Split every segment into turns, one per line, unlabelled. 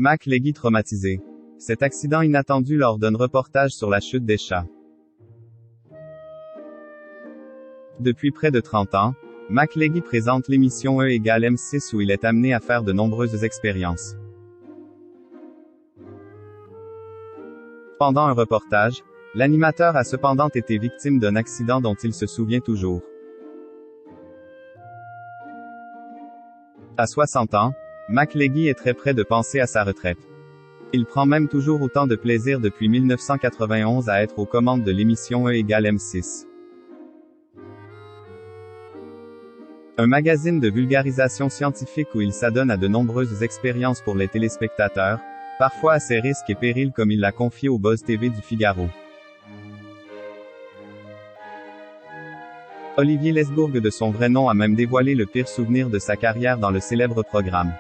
Mac Leggy traumatisé. Cet accident inattendu lors d'un reportage sur la chute des chats. Depuis près de 30 ans, Mac Leggy présente l'émission E = M6 où il est amené à faire de nombreuses expériences. Pendant un reportage, l'animateur a cependant été victime d'un accident dont il se souvient toujours. À 60 ans, Mac Leggy est très près de penser à sa retraite. Il prend même toujours autant de plaisir depuis 1991 à être aux commandes de l'émission E = M6. Un magazine de vulgarisation scientifique où il s'adonne à de nombreuses expériences pour les téléspectateurs, parfois à ses risques et périls comme il l'a confié au Buzz TV du Figaro. Olivier Lesbourg de son vrai nom a même dévoilé le pire souvenir de sa carrière dans le célèbre programme.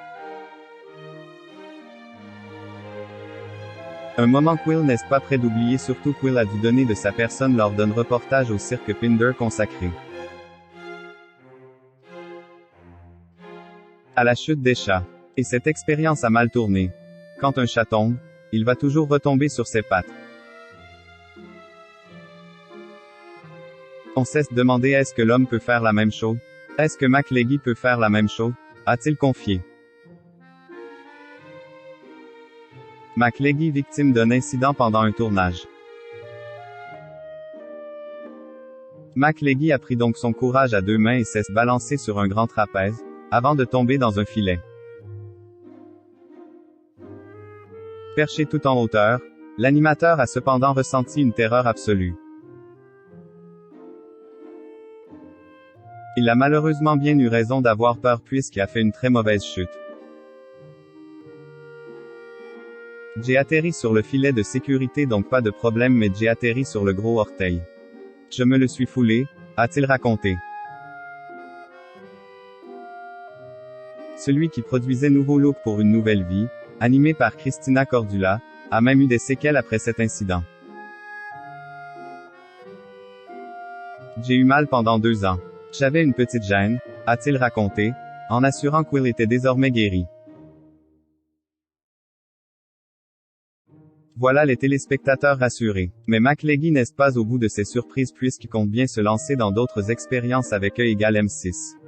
Un moment Quill n'est pas prêt d'oublier, surtout Quill a dû donner de sa personne lors d'un reportage au cirque Pinder consacré à la chute des chats. Et cette expérience a mal tourné. Quand un chat tombe, il va toujours retomber sur ses pattes. On cesse de demander est-ce que l'homme peut faire la même chose? Est-ce que Mac Leggy peut faire la même chose? A-t-il confié. Mac Leggy victime d'un incident pendant un tournage. Mac Leggy a pris donc son courage à deux mains et s'est balancé sur un grand trapèze, avant de tomber dans un filet. Perché tout en hauteur, l'animateur a cependant ressenti une terreur absolue. Il a malheureusement bien eu raison d'avoir peur puisqu'il a fait une très mauvaise chute. J'ai atterri sur le filet de sécurité donc pas de problème mais j'ai atterri sur le gros orteil. Je me le suis foulé, a-t-il raconté. Celui qui produisait Nouveau Look pour une nouvelle vie, animé par Christina Cordula, a même eu des séquelles après cet incident. J'ai eu mal pendant 2 ans. J'avais une petite gêne, a-t-il raconté, en assurant qu'il était désormais guéri. Voilà les téléspectateurs rassurés. Mais Mac Leggy n'est pas au bout de ses surprises puisqu'il compte bien se lancer dans d'autres expériences avec E = M6.